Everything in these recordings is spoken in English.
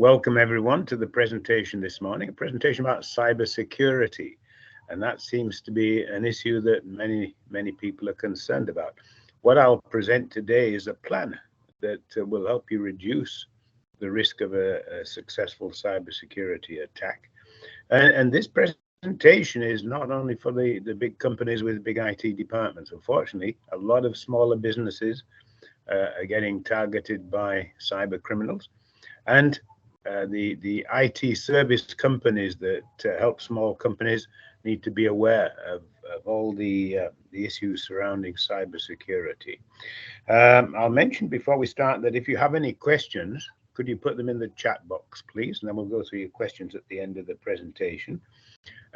Welcome everyone to the presentation this morning, a presentation about cybersecurity. And that seems to be an issue that many people are concerned about. What I'll present today is a plan that will help you reduce the risk of a successful cybersecurity attack. And this presentation is not only for the big companies with big IT departments. Unfortunately, a lot of smaller businesses are getting targeted by cyber criminals. And the IT service companies that help small companies need to be aware of all the issues surrounding cybersecurity. I'll mention before we start that if you have any questions, could you put them in the chat box, please? And then we'll go through your questions at the end of the presentation.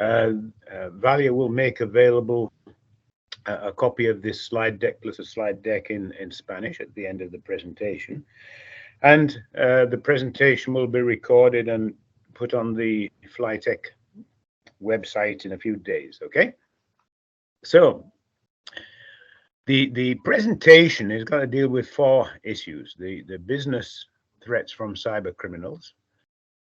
Valia will make available a copy of this slide deck plus a slide deck in Spanish at the end of the presentation. And the presentation will be recorded and put on the Flytec website in a few days, okay? So the presentation is going to deal with 4 issues: the business threats from cyber criminals,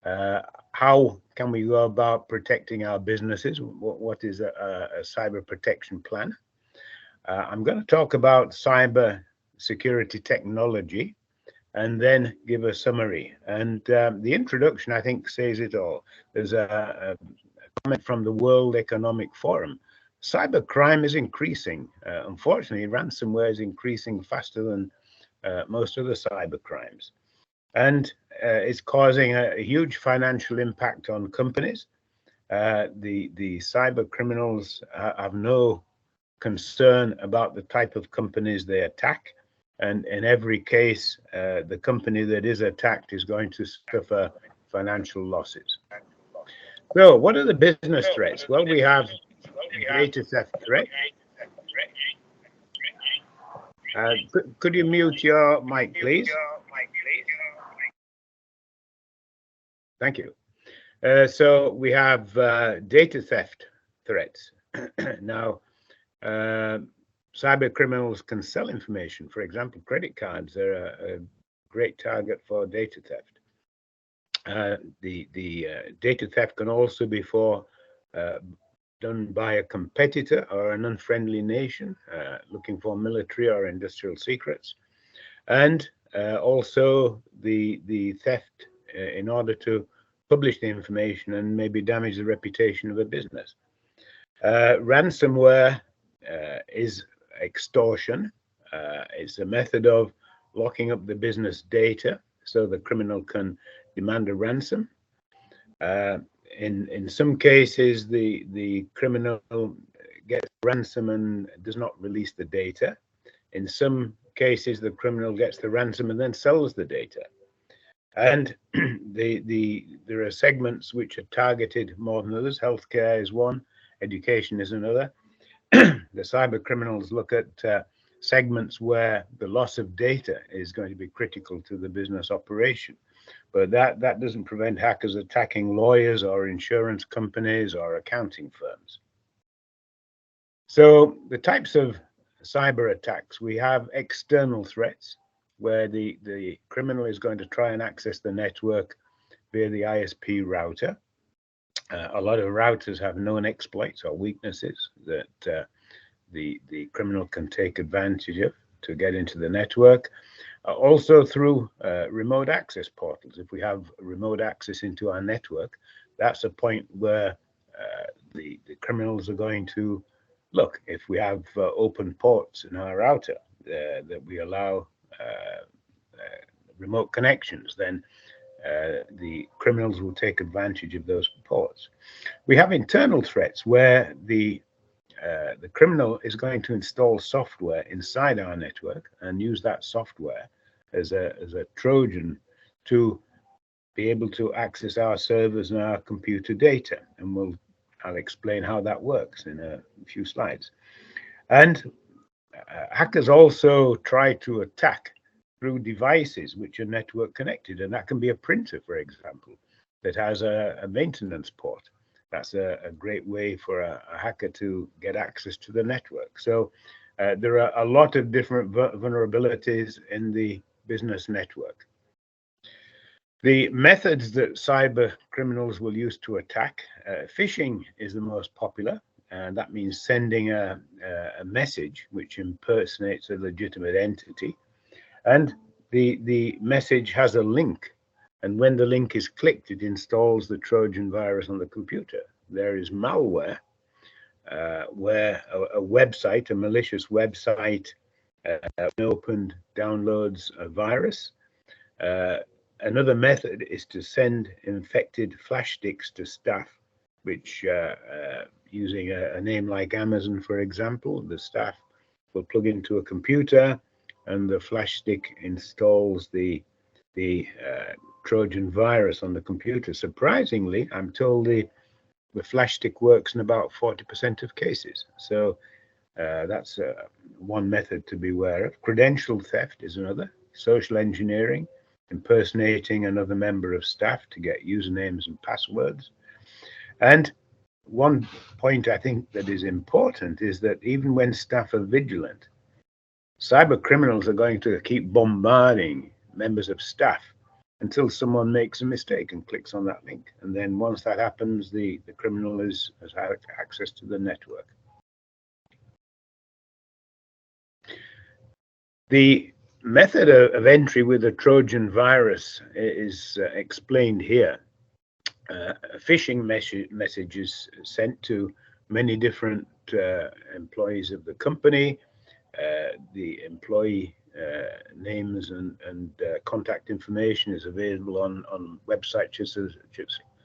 how can we go about protecting our businesses, what is a cyber protection plan. I'm going to talk about cyber security technology and then give a summary. And the introduction, I think, says it all. There's a comment from the World Economic Forum. Cybercrime is increasing. Unfortunately, ransomware is increasing faster than most other cyber crimes. And it's causing a huge financial impact on companies. The cyber criminals have no concern about the type of companies they attack. And in every case, the company that is attacked is going to suffer financial losses. So what are the business threats? Well, we have data theft threat. Could you mute your mic, please? Thank you. So we have data theft threats. Now, cyber criminals can sell information. For example, credit cards are a great target for data theft. The data theft can also be done by a competitor or an unfriendly nation looking for military or industrial secrets, and also the theft in order to publish the information and maybe damage the reputation of a business. Ransomware is extortion. It's a method of locking up the business data so the criminal can demand a ransom. In some cases, the criminal gets ransom and does not release the data. In some cases, the criminal gets the ransom and then sells the data. And there are segments which are targeted more than others. Healthcare is one, education is another. The cyber criminals look at segments where the loss of data is going to be critical to the business operation. But that doesn't prevent hackers attacking lawyers or insurance companies or accounting firms. So the types of cyber attacks, we have external threats, where the criminal is going to try and access the network via the ISP router. A lot of routers have known exploits or weaknesses that the criminal can take advantage of to get into the network. Also through remote access portals. If we have remote access into our network, that's a point where the criminals are going to look. If we have open ports in our router that we allow remote connections, then the criminals will take advantage of those ports. We have internal threats where the criminal is going to install software inside our network and use that software as a Trojan to be able to access our servers and our computer data. And I'll explain how that works in a few slides. And hackers also try to attack through devices which are network connected, and that can be a printer, for example, that has a maintenance port. That's a great way for a hacker to get access to the network. So there are a lot of different vulnerabilities in the business network. The methods that cyber criminals will use to attack, phishing is the most popular, and that means sending a message which impersonates a legitimate entity, and the message has a link, and when the link is clicked, it installs the Trojan virus on the computer. There is malware, where a website, a malicious website, when opened, downloads a virus. Another method is to send infected flash sticks to staff, which, using a name like Amazon, for example, the staff will plug into a computer and the flash stick installs the Trojan virus on the computer. Surprisingly, I'm told the flash stick works in about 40% of cases. So that's one method to be aware of. Credential theft is another. Social engineering, impersonating another member of staff to get usernames and passwords. And one point I think that is important is that even when staff are vigilant, cyber criminals are going to keep bombarding members of staff until someone makes a mistake and clicks on that link. And then once that happens, the criminal has had access to the network. The method of entry with a Trojan virus is explained here. A phishing message is sent to many different employees of the company. The employee names and contact information is available on websites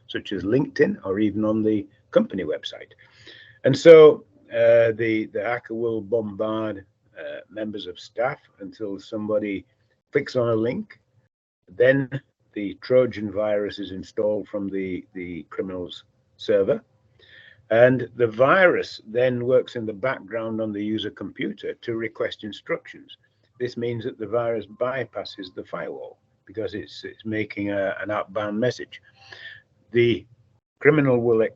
such as LinkedIn or even on the company website. And so the hacker will bombard members of staff until somebody clicks on a link. Then the Trojan virus is installed from the criminal's server. And the virus then works in the background on the user computer to request instructions. This means that the virus bypasses the firewall because it's making an outbound message. The criminal will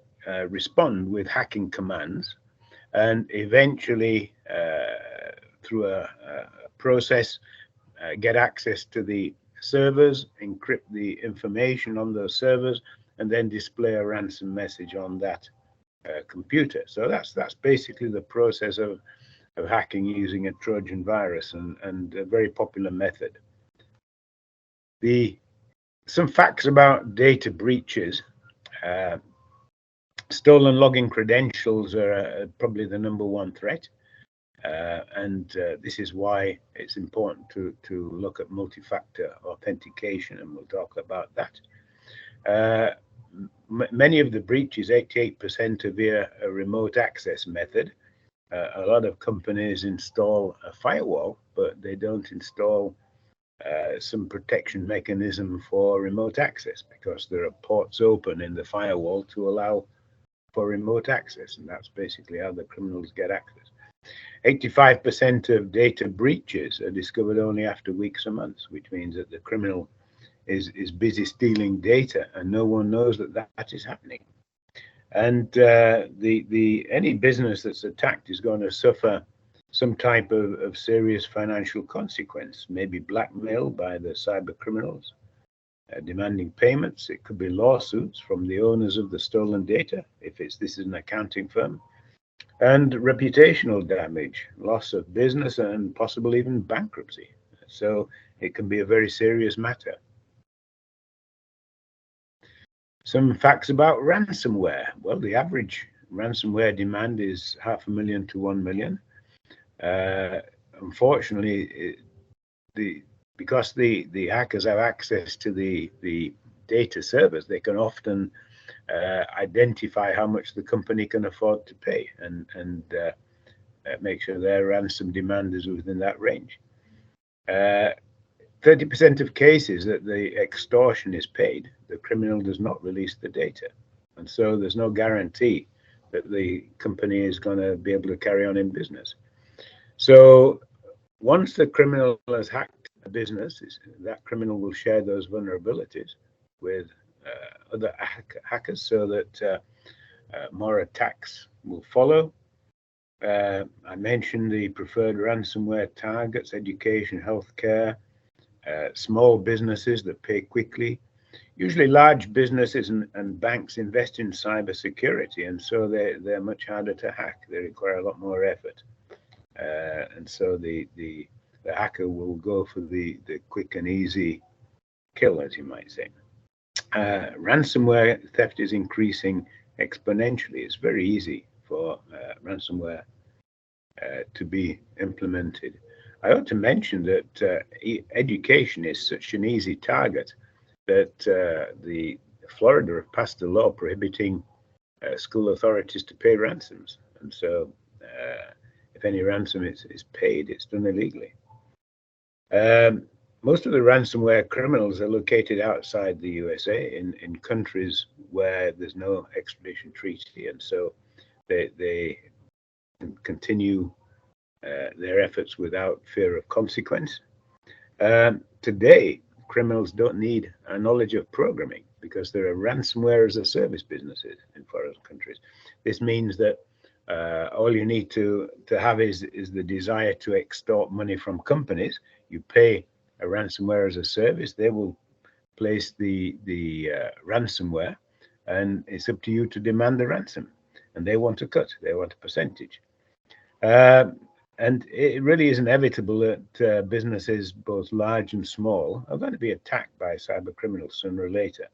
respond with hacking commands and eventually, through a process, get access to the servers, encrypt the information on those servers, and then display a ransom message on that computer. So that's basically the process of hacking using a Trojan virus, and a very popular method. Some facts about data breaches. Stolen login credentials are probably the #1 threat. And this is why it's important to look at multi-factor authentication, and we'll talk about that. Many of the breaches, 88%, are via a remote access method. A lot of companies install a firewall, but they don't install some protection mechanism for remote access because there are ports open in the firewall to allow for remote access, and that's basically how the criminals get access. 85% of data breaches are discovered only after weeks or months, which means that the criminal is busy stealing data and no one knows that is happening. And any business that's attacked is going to suffer some type of serious financial consequence, maybe blackmail by the cyber criminals, demanding payments. It could be lawsuits from the owners of the stolen data, if this is an accounting firm, and reputational damage, loss of business, and possibly even bankruptcy. So it can be a very serious matter. Some facts about ransomware. Well, the average ransomware demand is $500,000 to $1 million. Unfortunately, because the hackers have access to the data servers, they can often identify how much the company can afford to pay and make sure their ransom demand is within that range. 30% of cases that the extortion is paid, the criminal does not release the data. And so there's no guarantee that the company is going to be able to carry on in business. So once the criminal has hacked a business, that criminal will share those vulnerabilities with other hackers so that more attacks will follow. I mentioned the preferred ransomware targets: education, healthcare, small businesses that pay quickly, usually large businesses and banks invest in cybersecurity, and so they're much harder to hack. They require a lot more effort, and so the hacker will go for the quick and easy kill, as you might say. Ransomware theft is increasing exponentially. It's very easy for ransomware to be implemented. I ought to mention that education is such an easy target that the Florida have passed a law prohibiting school authorities to pay ransoms, and so if any ransom is paid, it's done illegally. Most of the ransomware criminals are located outside the USA in countries where there's no extradition treaty, and so they continue their efforts without fear of consequence. Today, criminals don't need a knowledge of programming because there are ransomware as a service businesses in foreign countries. This means that all you need to have is the desire to extort money from companies. You pay a ransomware as a service, they will place the ransomware, and it's up to you to demand the ransom. And they want a cut, they want a percentage. And it really is inevitable that businesses, both large and small, are going to be attacked by cyber criminals sooner or later.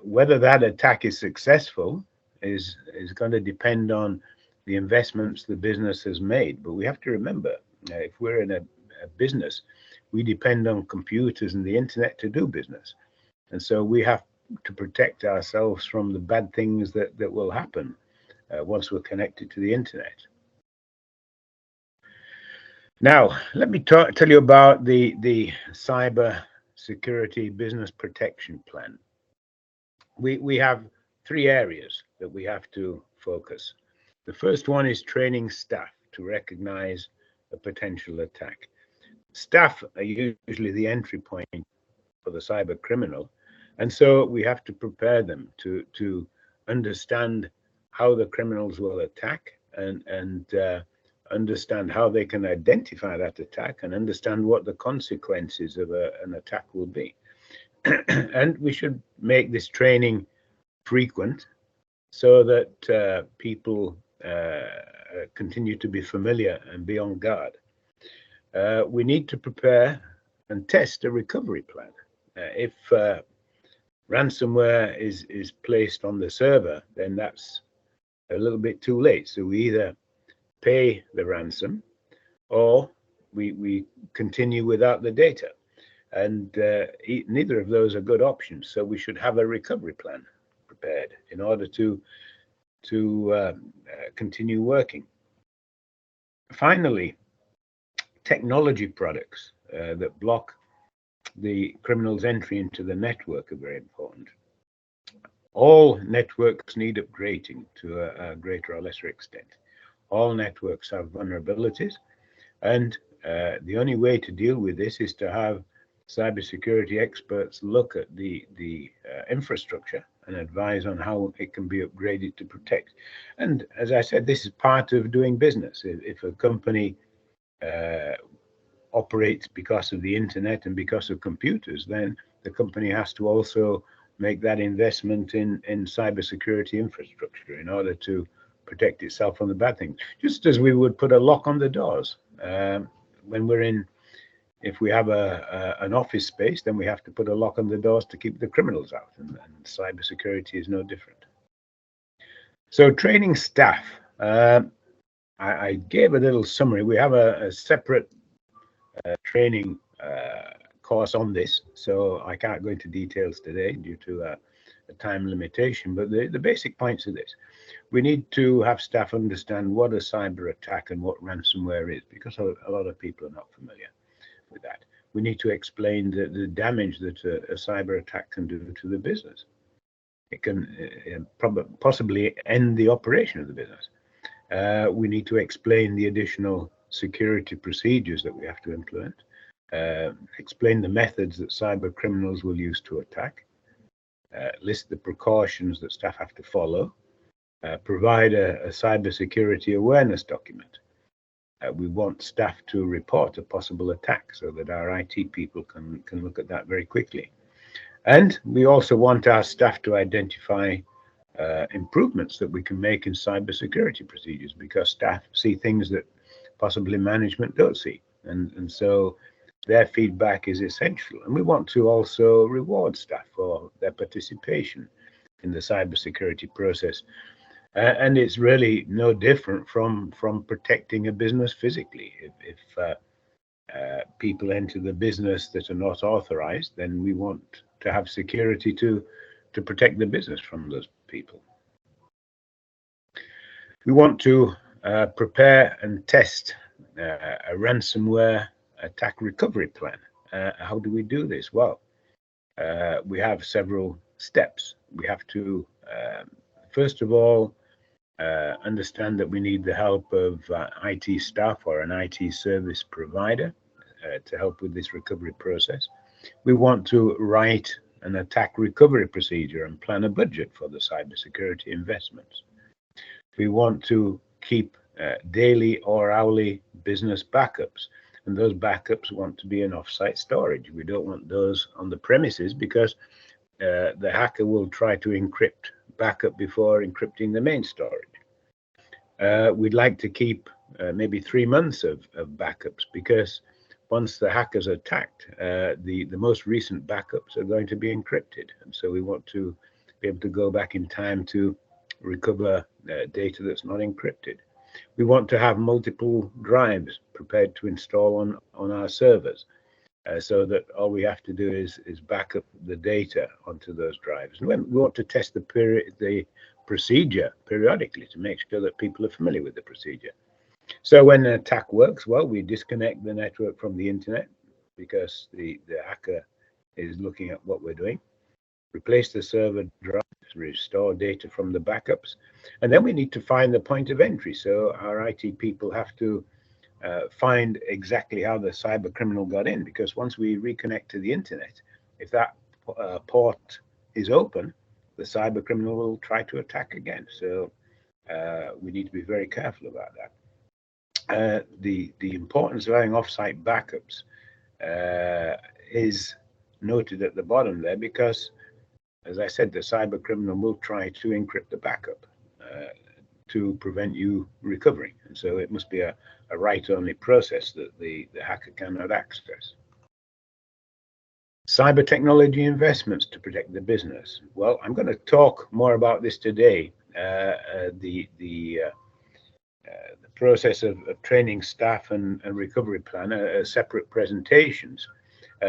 Whether that attack is successful is going to depend on the investments the business has made. But we have to remember, if we're in a business, we depend on computers and the internet to do business. And so we have to protect ourselves from the bad things that will happen once we're connected to the internet. Now, let me tell you about the cyber security business protection plan. We have 3 areas that we have to focus. The first one is training staff to recognize a potential attack. Staff are usually the entry point for the cyber criminal, and so we have to prepare them to understand how the criminals will attack and understand how they can identify that attack and understand what the consequences of an attack will be. And we should make this training frequent so that people continue to be familiar and be on guard. We need to prepare and test a recovery plan. If ransomware is placed on the server, then that's a little bit too late. So we either pay the ransom or we continue without the data. And neither of those are good options. So we should have a recovery plan prepared in order to continue working. Finally, technology products that block the criminal's entry into the network are very important. All networks need upgrading to a greater or lesser extent. All networks have vulnerabilities, and the only way to deal with this is to have cybersecurity experts look at the infrastructure and advise on how it can be upgraded to protect. And as I said, this is part of doing business. If a company operates because of the internet and because of computers, then the company has to also make that investment in cybersecurity infrastructure in order to protect itself from the bad things. Just as we would put a lock on the doors. When we're in, if we have an office space, then we have to put a lock on the doors to keep the criminals out, and cybersecurity is no different. So training staff, I gave a little summary. We have a separate training course on this, so I can't go into details today due to a time limitation, but the basic points are this. We need to have staff understand what a cyber attack and what ransomware is, because a lot of people are not familiar with that. We need to explain the damage that a cyber attack can do to the business. It can possibly end the operation of the business. We need to explain the additional security procedures that we have to implement, explain the methods that cyber criminals will use to attack, list the precautions that staff have to follow, provide a cybersecurity awareness document. We want staff to report a possible attack so that our IT people can look at that very quickly. And we also want our staff to identify improvements that we can make in cybersecurity procedures, because staff see things that possibly management don't see. And so their feedback is essential. And we want to also reward staff for their participation in the cybersecurity process. And it's really no different from protecting a business physically. If people enter the business that are not authorized, then we want to have security to protect the business from those people. We want to prepare and test a ransomware attack recovery plan. How do we do this? Well, we have several steps. We have to, first of all, understand that we need the help of IT staff or an IT service provider to help with this recovery process. We want to write an attack recovery procedure and plan a budget for the cybersecurity investments. We want to keep daily or hourly business backups, and those backups want to be in offsite storage. We don't want those on the premises, because the hacker will try to encrypt backup before encrypting the main storage. We'd like to keep maybe 3 months of backups, because once the hackers are attacked, the most recent backups are going to be encrypted. And so we want to be able to go back in time to recover data that's not encrypted. We want to have multiple drives prepared to install on our servers, so that all we have to do is back up the data onto those drives. And we want to test the procedure periodically to make sure that people are familiar with the procedure. So when an attack works, well, we disconnect the network from the internet, because the hacker is looking at what we're doing. Replace the server drives, restore data from the backups, and then we need to find the point of entry. So our IT people have to find exactly how the cyber criminal got in, because once we reconnect to the internet, if that port is open, the cyber criminal will try to attack again. So we need to be very careful about that. The importance of having offsite backups is noted at the bottom there, because, as I said, the cyber criminal will try to encrypt the backup to prevent you recovering. And so it must be a write-only process that the hacker cannot access. Cyber technology investments to protect the business. Well, I'm going to talk more about this today. The process of training staff and recovery plan are separate presentations.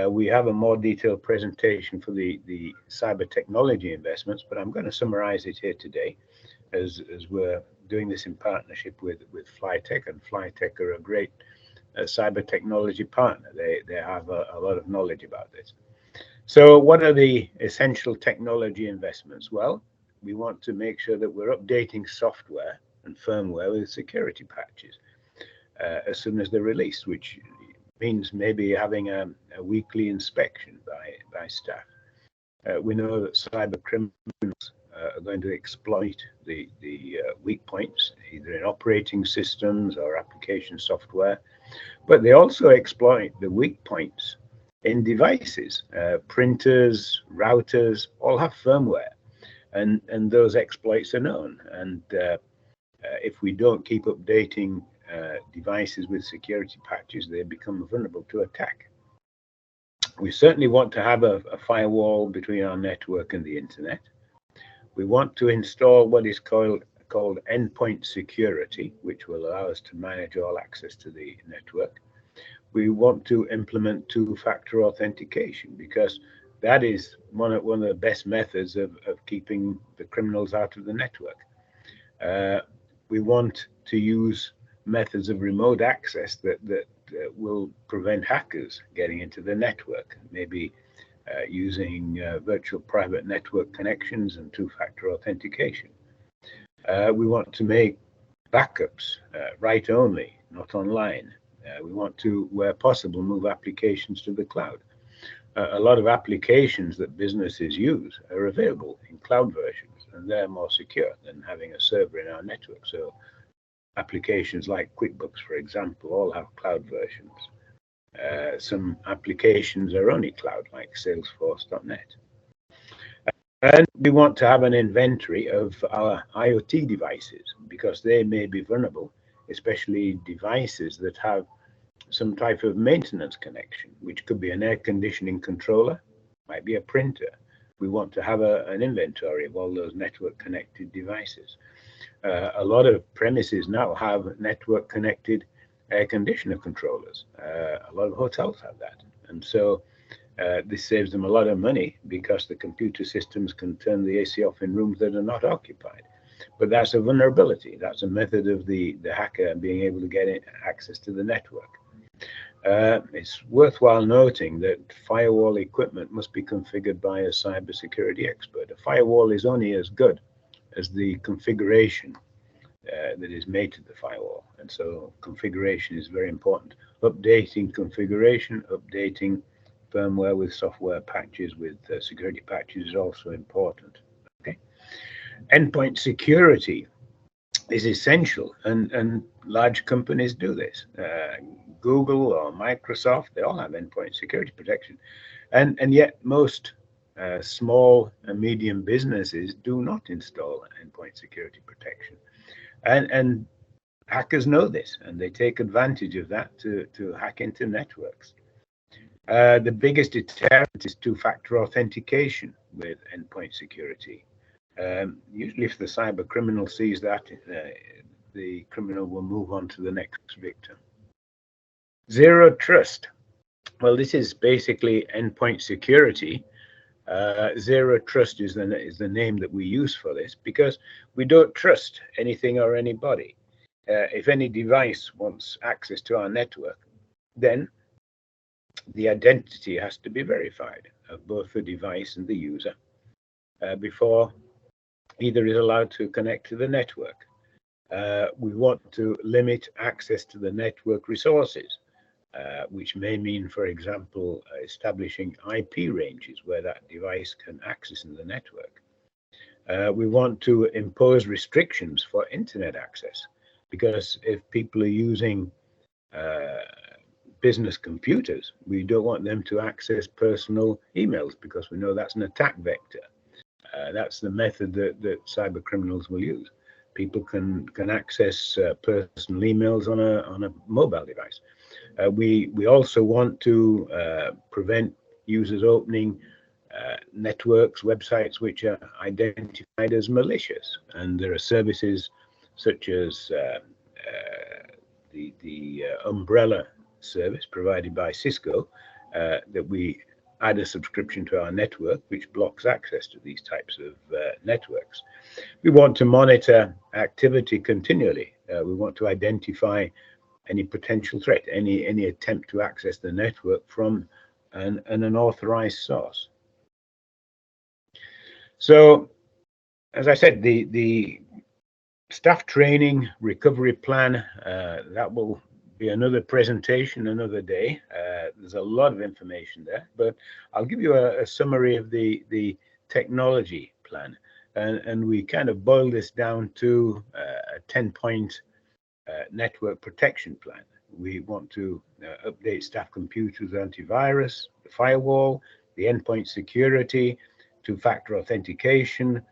We have a more detailed presentation for the cyber technology investments, but I'm going to summarize it here today, as we're doing this in partnership with Flytec, and Flytec are a great cyber technology partner. They have a lot of knowledge about this. So what are the essential technology investments? Well, we want to make sure that we're updating software and firmware with security patches as soon as they're released, which means maybe having a weekly inspection by staff. We know that cyber criminals are going to exploit the weak points, either in operating systems or application software, but they also exploit the weak points in devices. Printers, routers, all have firmware, and those exploits are known. And if we don't keep updating devices with security patches, they become vulnerable to attack. We certainly want to have a firewall between our network and the internet. We want to install what is called endpoint security, which will allow us to manage all access to the network. We want to implement two-factor authentication, because that is one of the best methods of keeping the criminals out of the network. We want to use methods of remote access that will prevent hackers getting into the network, maybe using virtual private network connections and two-factor authentication. We want to make backups write-only, not online. We want to, where possible, move applications to the cloud. A lot of applications that businesses use are available in cloud versions, and they're more secure than having a server in our network. So applications like QuickBooks, for example, all have cloud versions. Some applications are only cloud, like Salesforce.net. And we want to have an inventory of our IoT devices because they may be vulnerable, especially devices that have some type of maintenance connection, which could be an air conditioning controller, might be a printer. We want to have an inventory of all those network connected devices. A lot of premises now have network connected air conditioner controllers. A lot of hotels have that. And so this saves them a lot of money because the computer systems can turn the AC off in rooms that are not occupied. But that's a vulnerability. That's a method of the hacker being able to get access to the network. It's worthwhile noting that firewall equipment must be configured by a cybersecurity expert. A firewall is only as good as the configuration that is made to the firewall. And so configuration is very important. Updating configuration, updating firmware with software patches, with security patches is also important. Okay. Endpoint security is essential, and large companies do this. Google or Microsoft, they all have endpoint security protection. And yet most small and medium businesses do not install endpoint security protection. And hackers know this, and they take advantage of that to hack into networks. The biggest deterrent is two-factor authentication with endpoint security. Usually if the cyber criminal sees that, the criminal will move on to the next victim. Zero trust. Well, this is basically endpoint security. Zero trust is the name that we use for this because we don't trust anything or anybody. If any device wants access to our network, then the identity has to be verified of both the device and the user before either is allowed to connect to the network. We want to limit access to the network resources, which may mean, for example, establishing IP ranges where that device can access in the network. We want to impose restrictions for internet access, because if people are using business computers, we don't want them to access personal emails because we know that's an attack vector. That's the method that cyber criminals will use. People can access personal emails on a mobile device. We also want to prevent users opening networks, websites which are identified as malicious. And there are services such as the umbrella service provided by Cisco that we add a subscription to our network, which blocks access to these types of networks. We want to monitor activity continually. We want to identify any potential threat, any attempt to access the network from an unauthorized source. So, as I said, the staff training recovery plan, that will be another presentation another day. There's a lot of information there, but I'll give you a summary of the technology plan, and we kind of boil this down to a 10-point network protection plan. We want to update staff computers, antivirus, the firewall, the endpoint security, two-factor authentication.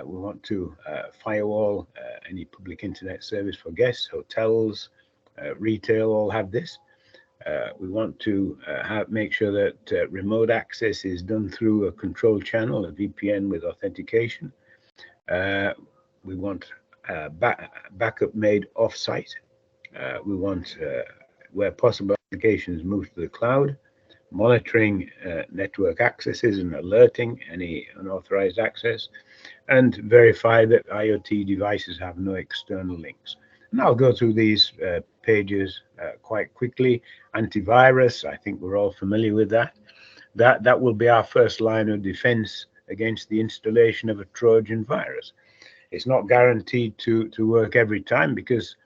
We want to firewall any public internet service for guests, hotels, retail all have this. We want to make sure that remote access is done through a control channel, a VPN with authentication. We want backup made offsite. We want, where possible, applications moved to the cloud, monitoring network accesses and alerting any unauthorized access, and verify that IoT devices have no external links. And I'll go through these pages quite quickly. Antivirus, I think we're all familiar with that. That will be our first line of defense against the installation of a Trojan virus. It's not guaranteed to work every time because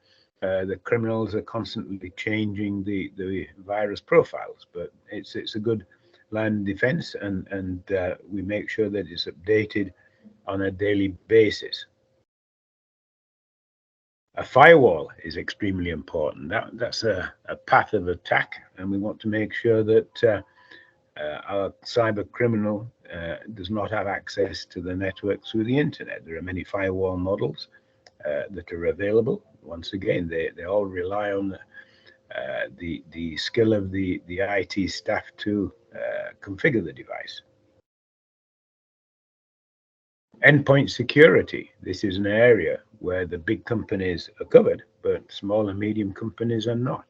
the criminals are constantly changing the virus profiles, but it's a good line of defense, and we make sure that it's updated on a daily basis. A firewall is extremely important. That's a path of attack, and we want to make sure that Our cyber criminal does not have access to the network through the internet. There are many firewall models that are available. Once again, they all rely on the skill of the IT staff to configure the device. Endpoint security. This is an area where the big companies are covered, but small and medium companies are not.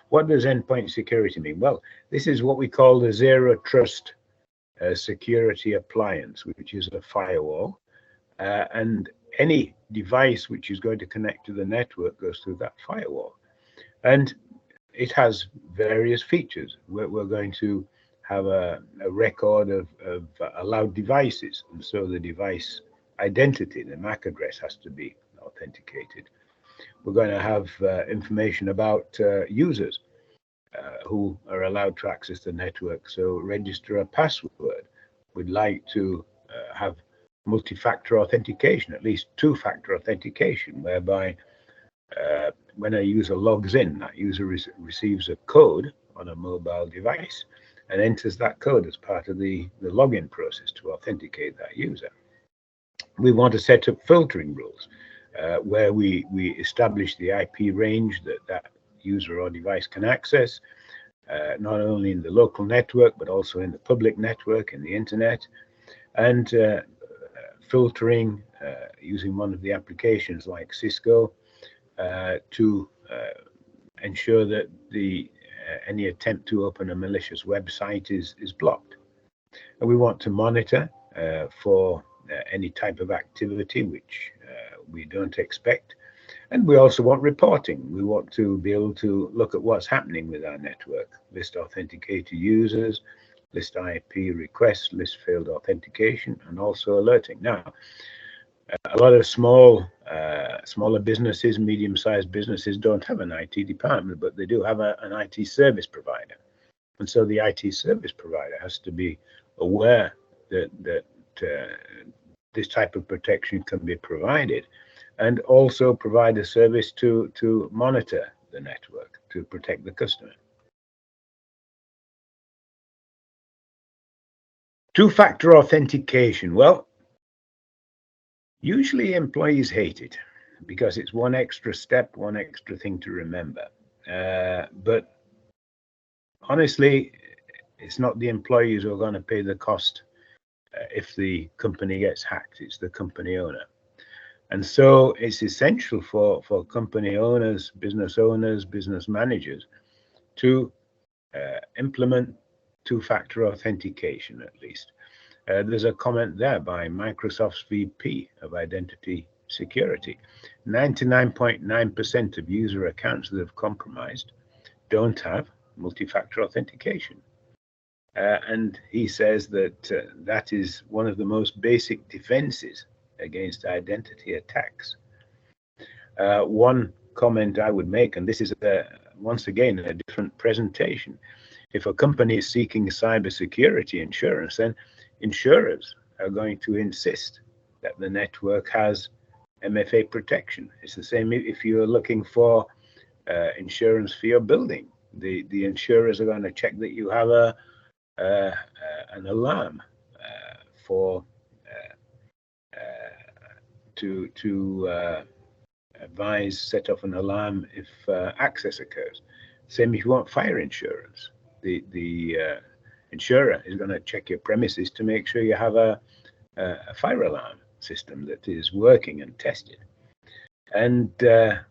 What does endpoint security mean? Well, this is what we call the zero trust security appliance, which is a firewall. And any device which is going to connect to the network goes through that firewall. And it has various features. We're going to have a record of allowed devices. And so the device identity, the MAC address, has to be authenticated. We're going to have information about users who are allowed to access the network. So register a password. We'd like to have multi-factor authentication, at least two-factor authentication, whereby when a user logs in, that user receives a code on a mobile device and enters that code as part of the login process to authenticate that user. We want to set up filtering rules where we establish the IP range that user or device can access, not only in the local network, but also in the public network, in the internet, and filtering using one of the applications like Cisco to ensure that any attempt to open a malicious website is blocked. And we want to monitor for any type of activity which we don't expect. And we also want reporting. We want to be able to look at what's happening with our network, list authenticated users, list IP requests, list failed authentication, and also alerting. Now, a lot of smaller businesses, medium-sized businesses don't have an IT department, but they do have an IT service provider. And so the IT service provider has to be aware that this type of protection can be provided, and also provide a service to monitor the network to protect the customer. Two-factor authentication. Well, usually employees hate it because it's one extra step, one extra thing to remember. But honestly, it's not the employees who are going to pay the cost if the company gets hacked. It's the company owner. And so it's essential for company owners, business managers to implement two-factor authentication at least. There's a comment there by Microsoft's VP of Identity Security. 99.9% of user accounts that have compromised don't have multi-factor authentication. And he says that that is one of the most basic defenses against identity attacks. One comment I would make, and this is once again a different presentation. If a company is seeking cybersecurity insurance, then insurers are going to insist that the network has MFA protection. It's the same if you're looking for insurance for your building. The insurers are going to check that you have an alarm to advise, set off an alarm if access occurs. Same if you want fire insurance. The insurer is going to check your premises to make sure you have a fire alarm system that is working and tested, and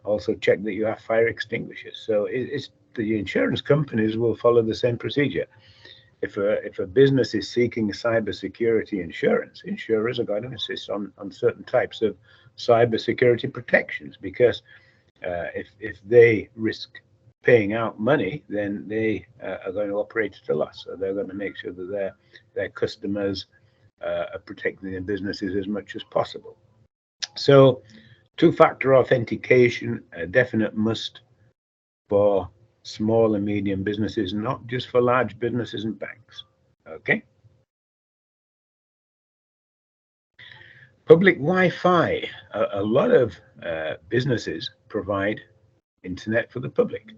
also check that you have fire extinguishers. So it's the insurance companies will follow the same procedure. If a business is seeking cybersecurity insurance, insurers are going to insist on certain types of cybersecurity protections, because if they risk paying out money, then they are going to operate at a loss. So they're going to make sure that their customers are protecting their businesses as much as possible. So two-factor authentication, a definite must for small and medium businesses, not just for large businesses and banks. Okay. Public Wi-Fi. A lot of businesses provide internet for the public.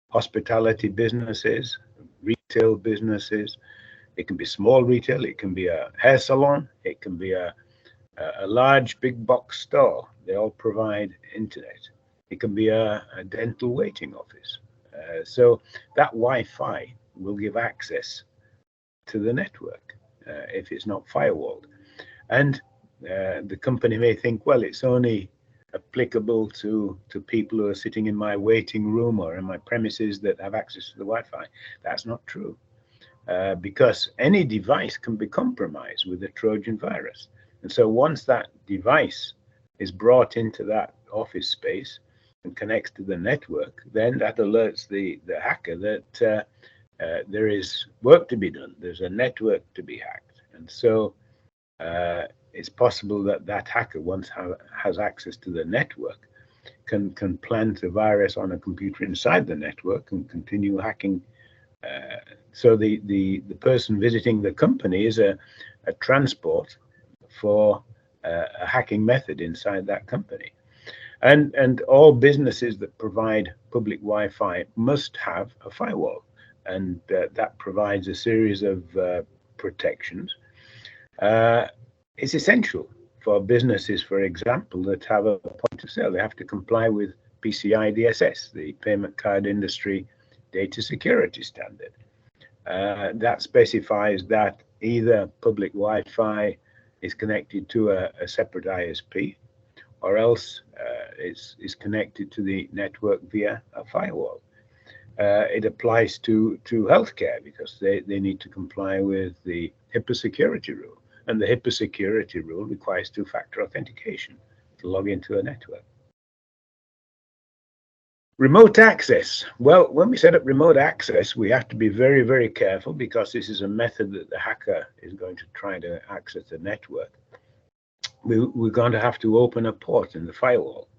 Hospitality businesses, retail businesses, It can be small retail, it can be a hair salon, it can be a large big box store. They all provide internet. It can be a dental waiting office. So that Wi-Fi will give access to the network if it's not firewalled. And the company may think, well, it's only applicable to people who are sitting in my waiting room or in my premises that have access to the Wi-Fi. That's not true, because any device can be compromised with a Trojan virus. And so once that device is brought into that office space and connects to the network, then that alerts the hacker that there is work to be done. There's a network to be hacked. And so it's possible that that hacker, once has access to the network, can plant a virus on a computer inside the network and continue hacking. So the person visiting the company is a transport for a hacking method inside that company. And all businesses that provide public Wi-Fi must have a firewall, and that provides a series of protections. It's essential for businesses, for example, that have a point of sale. They have to comply with PCI DSS, the Payment Card Industry Data Security Standard. That specifies that either public Wi-Fi is connected to a separate ISP, or else is connected to the network via a firewall. It applies to healthcare because they need to comply with the HIPAA security rule. And the HIPAA security rule requires two-factor authentication to log into a network. Remote access. Well, when we set up remote access, we have to be very, very careful because this is a method that the hacker is going to try to access the network. We're going to have to open a port in the firewall.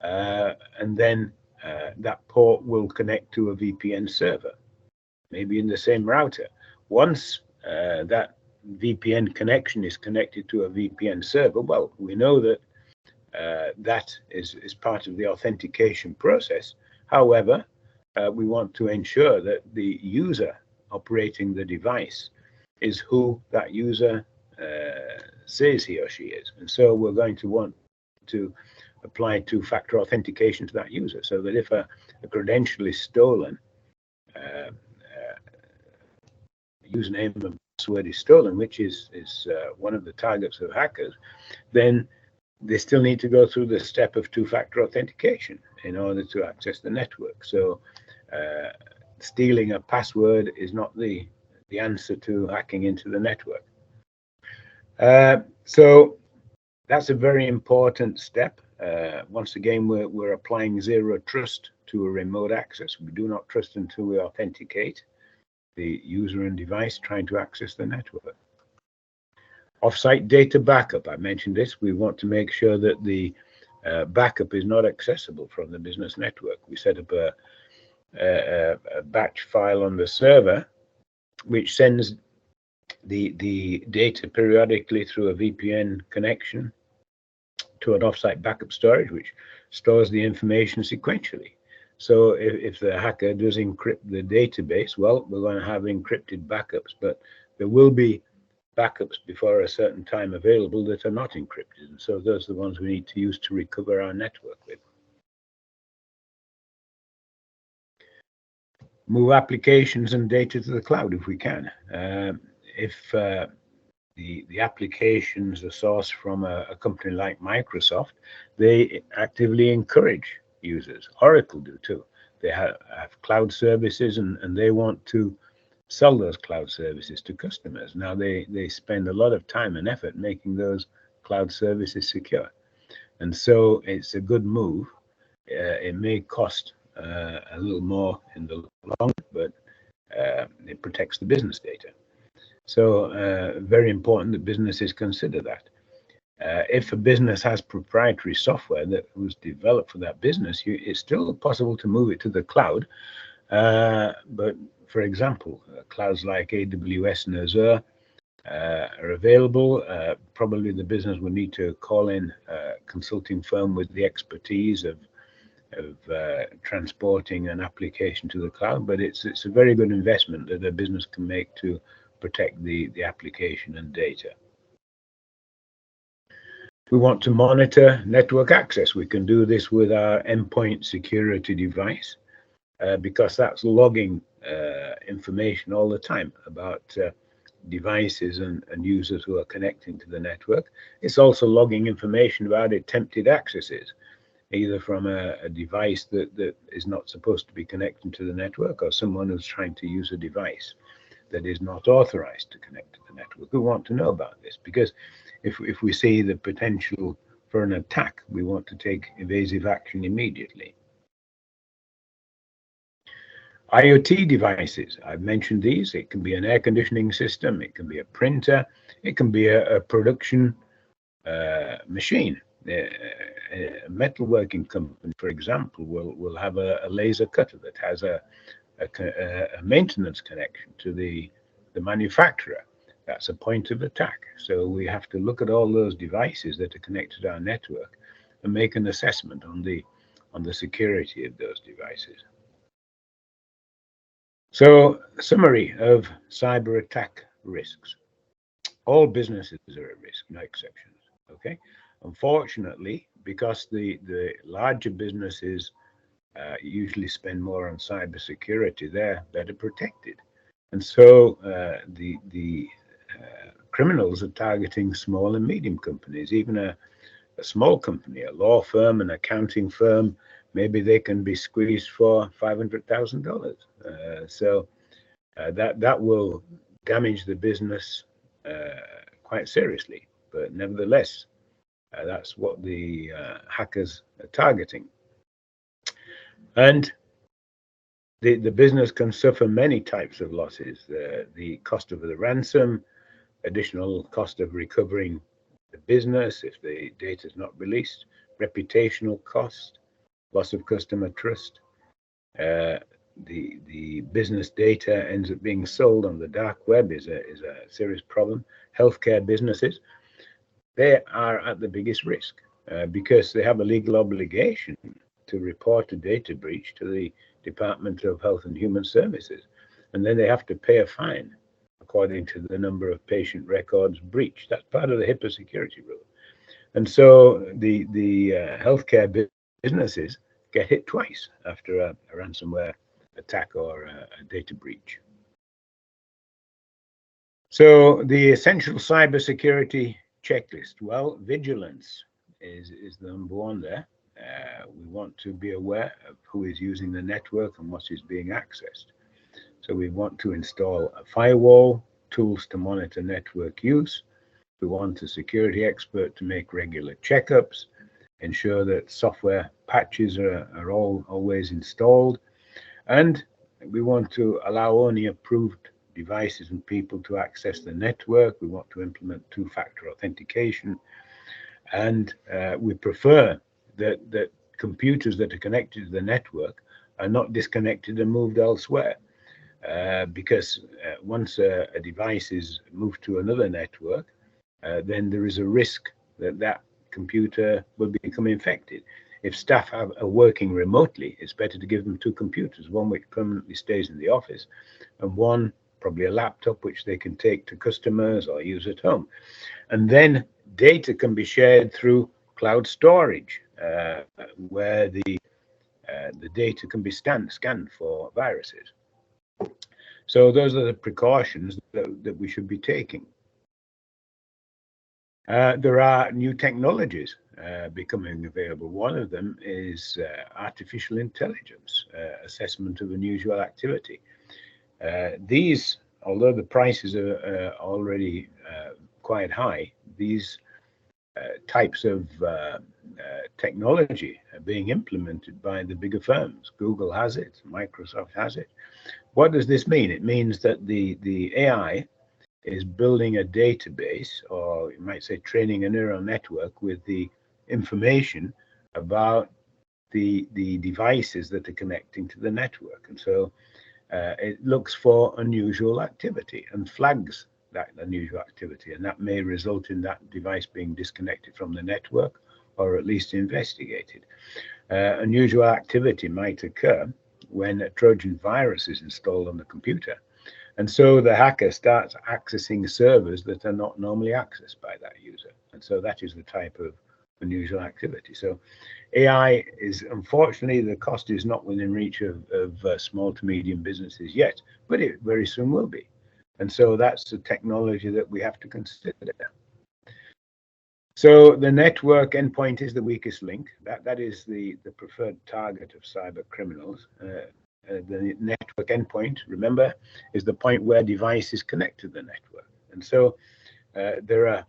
And then that port will connect to a VPN server, maybe in the same router. Once that VPN connection is connected to a VPN server, well, we know that that is part of the authentication process. However, we want to ensure that the user operating the device is who that user says he or she is. And so we're going to want to apply two-factor authentication to that user, so that if a credential is stolen, username and password is stolen, which is one of the targets of hackers, then they still need to go through the step of two-factor authentication in order to access the network. So stealing a password is not the answer to hacking into the network. So that's a very important step. Once again, we're applying zero trust to a remote access. We do not trust until we authenticate the user and device trying to access the network. Offsite data backup, I mentioned this. We want to make sure that the backup is not accessible from the business network. We set up a batch file on the server, which sends the data periodically through a VPN connection to an offsite backup storage, which stores the information sequentially. So if the hacker does encrypt the database, well, we're going to have encrypted backups, but there will be backups before a certain time available that are not encrypted. And so those are the ones we need to use to recover our network with. Move applications and data to the cloud if we can. If the applications are sourced from a company like Microsoft, they actively encourage users. Oracle do too. They have cloud services and they want to sell those cloud services to customers. Now they spend a lot of time and effort making those cloud services secure. And so it's a good move. It may cost a little more in the long run, but it protects the business data. So very important that businesses consider that. If a business has proprietary software that was developed for that business, it's still possible to move it to the cloud. But for example, clouds like AWS and Azure are available. Probably the business will need to call in a consulting firm with the expertise of transporting an application to the cloud, but it's a very good investment that a business can make to protect the application and data. We want to monitor network access. We can do this with our endpoint security device because that's logging information all the time about devices and users who are connecting to the network. It's also logging information about attempted accesses, either from a device that is not supposed to be connecting to the network or someone who's trying to use a device that is not authorized to connect to the network. We want to know about this because if we see the potential for an attack, we want to take evasive action immediately. IoT devices, I've mentioned these. It can be an air conditioning system, it can be a printer, it can be a production machine. A metalworking company, for example, will have a laser cutter that has a maintenance connection to the manufacturer. That's a point of attack. So we have to look at all those devices that are connected to our network and make an assessment on the security of those devices. So, summary of cyber attack risks. All businesses are at risk, no exceptions. Okay. Unfortunately, because the larger businesses usually spend more on cybersecurity, they're better protected, and so the criminals are targeting small and medium companies. Even a small company, a law firm, an accounting firm, maybe they can be squeezed for $500,000. So that will damage the business quite seriously. But nevertheless, that's what the hackers are targeting. And the business can suffer many types of losses. The cost of the ransom, additional cost of recovering the business if the data is not released, reputational cost, loss of customer trust. The business data ends up being sold on the dark web is a serious problem. Healthcare businesses, they are at the biggest risk because they have a legal obligation to report a data breach to the Department of Health and Human Services, and then they have to pay a fine according to the number of patient records breached. That's part of the HIPAA security rule. And so the healthcare businesses get hit twice after a ransomware attack or a data breach. So the essential cybersecurity checklist. Well, vigilance is the number one there. We want to be aware of who is using the network and what is being accessed. So we want to install a firewall, tools to monitor network use. We want a security expert to make regular checkups, ensure that software patches are always installed. And we want to allow only approved devices and people to access the network. We want to implement two-factor authentication. And we prefer that computers that are connected to the network are not disconnected and moved elsewhere. Because once a device is moved to another network, then there is a risk that computer will become infected. If staff are working remotely, it's better to give them two computers, one which permanently stays in the office and one, probably a laptop, which they can take to customers or use at home. And then data can be shared through cloud storage, where the data can be scanned for viruses. So those are the precautions that we should be taking. There are new technologies becoming available. One of them is artificial intelligence, assessment of unusual activity. These, although the prices are already quite high, these types of technology are being implemented by the bigger firms. Google has it, Microsoft has it. What does this mean? It means that the AI is building a database, or you might say training a neural network with the information about the devices that are connecting to the network. And so it looks for unusual activity and flags that unusual activity, and that may result in that device being disconnected from the network or at least investigated. Unusual activity might occur when a Trojan virus is installed on the computer. And so the hacker starts accessing servers that are not normally accessed by that user. And so that is the type of unusual activity. So AI is, unfortunately, the cost is not within reach of small to medium businesses yet, but it very soon will be. And so that's the technology that we have to consider. So the network endpoint is the weakest link. That is the preferred target of cyber criminals. The network endpoint, remember, is the point where devices connect to the network. And so there are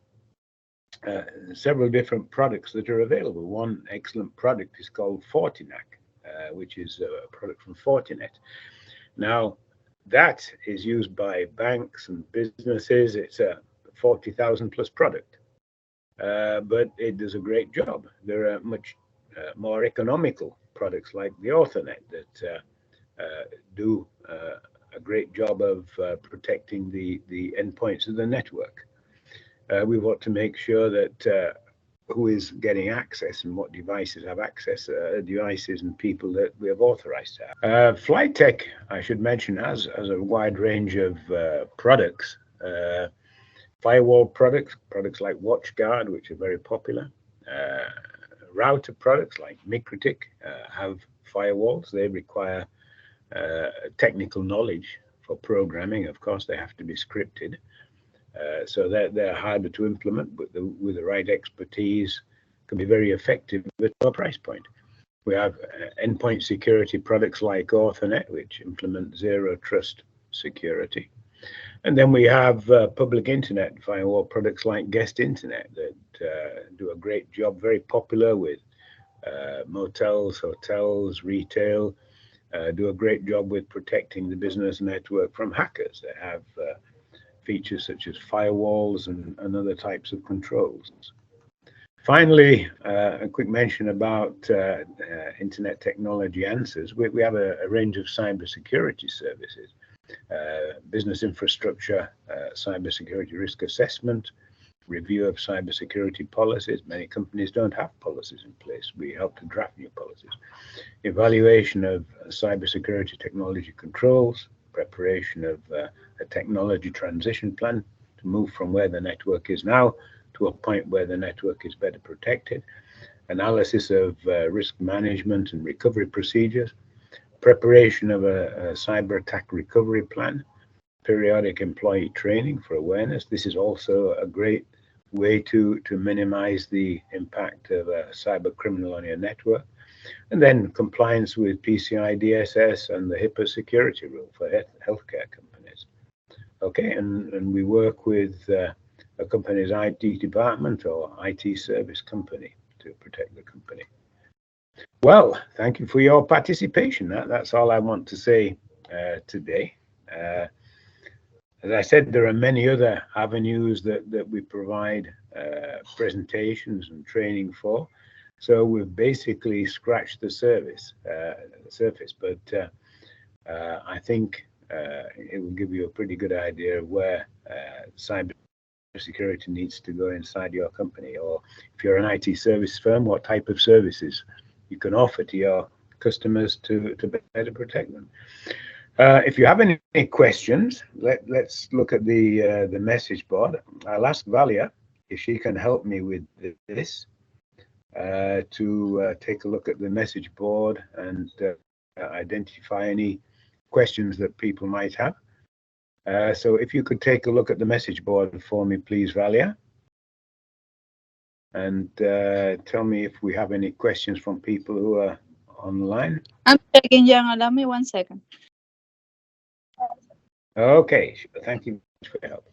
several different products that are available. One excellent product is called Fortinet, which is a product from Fortinet. Now, that is used by banks and businesses. It's a 40,000 plus product, but it does a great job. There are much more economical products like the Ethernet that do a great job of protecting the endpoints of the network. We want to make sure that who is getting access and what devices have access, devices and people that we have authorized to have. Flytec, I should mention, has a wide range of products. Firewall products like WatchGuard, which are very popular. Router products like Mikrotik have firewalls. They require technical knowledge for programming. Of course, they have to be scripted. So they're harder to implement, but with the right expertise, can be very effective at a price point. We have endpoint security products like Ethernet, which implement zero trust security. And then we have public internet firewall products like Guest Internet that do a great job, very popular with motels, hotels, retail, do a great job with protecting the business network from hackers. They have features such as firewalls and other types of controls. Finally, a quick mention about Internet Technology Answers. We have a range of cybersecurity services, business infrastructure, cybersecurity risk assessment, review of cybersecurity policies. Many companies don't have policies in place. We help to draft new policies. Evaluation of cybersecurity technology controls, preparation of a technology transition plan to move from where the network is now to a point where the network is better protected, analysis of risk management and recovery procedures, preparation of a cyber attack recovery plan, periodic employee training for awareness. This is also a great way to minimize the impact of a cyber criminal on your network. And then compliance with PCI DSS and the HIPAA security rule for healthcare companies. Okay, and we work with a company's IT department or IT service company to protect the company. Well, thank you for your participation. That's all I want to say today. As I said, there are many other avenues that we provide presentations and training for. So we've basically scratched the surface, but I think it will give you a pretty good idea of where cybersecurity needs to go inside your company, or if you're an IT service firm, what type of services you can offer to your customers to better protect them. If you have any questions, let's look at the message board. I'll ask Valia if she can help me with this. To take a look at the message board and identify any questions that people might have. So if you could take a look at the message board for me, please, Valia, and tell me if we have any questions from people who are online. I'm checking, Jan. Allow me 1 second. Okay, thank you for your help.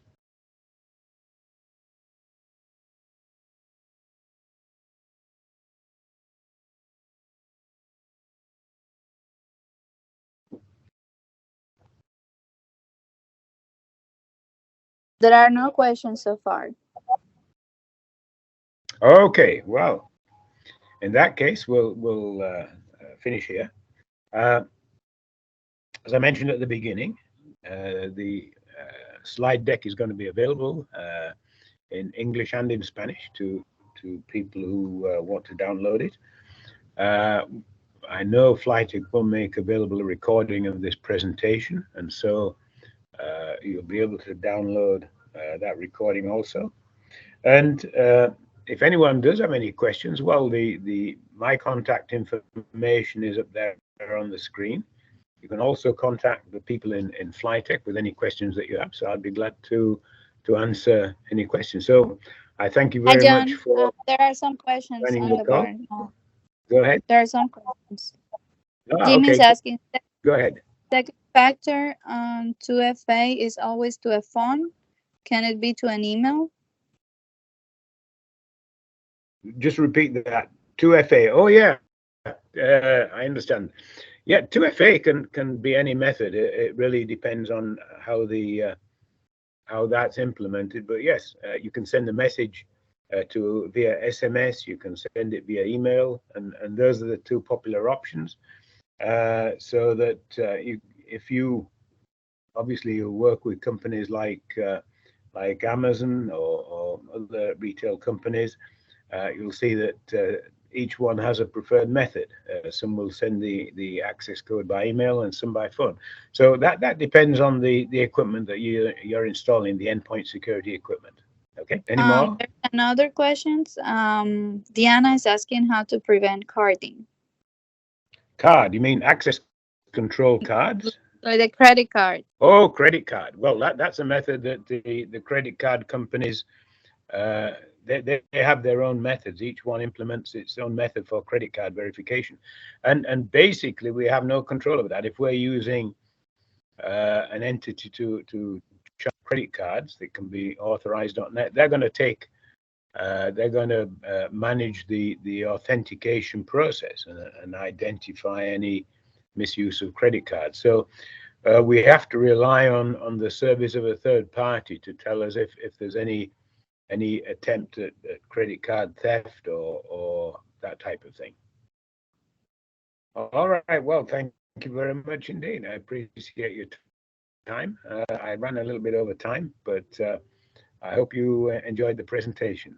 There are no questions so far. Okay, well, in that case, we'll finish here. As I mentioned at the beginning, the slide deck is going to be available in English and in Spanish to people who want to download it. I know Flytec will make available a recording of this presentation, and so you'll be able to download that recording also. And if anyone does have any questions, well, my contact information is up there on the screen. You can also contact the people in Flytec with any questions that you have. So I'd be glad to answer any questions. So I thank you Hi, very John. much for There are some questions joining on the the call. board. Go ahead. There are some questions. Okay. Jim is asking, Go ahead. second factor on 2FA is always to a phone. Can it be to an email? Just repeat that. 2FA. Oh, yeah. I understand. Yeah, 2FA can be any method. It really depends on how that's implemented. But yes, you can send a message via SMS. You can send it via email, and those are the two popular options. So that if you obviously you work with companies like Amazon or other retail companies, you'll see that each one has a preferred method. Some will send the access code by email and some by phone. So that depends on the equipment that you're installing, the endpoint security equipment. Okay, any more? There's another questions. Diana is asking how to prevent carding. Card, you mean access control cards? Like the credit card. Oh, credit card. Well, that's a method that the credit card companies they have their own methods. Each one implements its own method for credit card verification, and basically we have no control over that. If we're using an entity to charge credit cards that can be authorized.net, they're going to manage the authentication process and identify any misuse of credit cards. So we have to rely on the service of a third party to tell us if there's any attempt at credit card theft or that type of thing. All right. Well, thank you very much indeed. I appreciate your time. I ran a little bit over time, but I hope you enjoyed the presentation.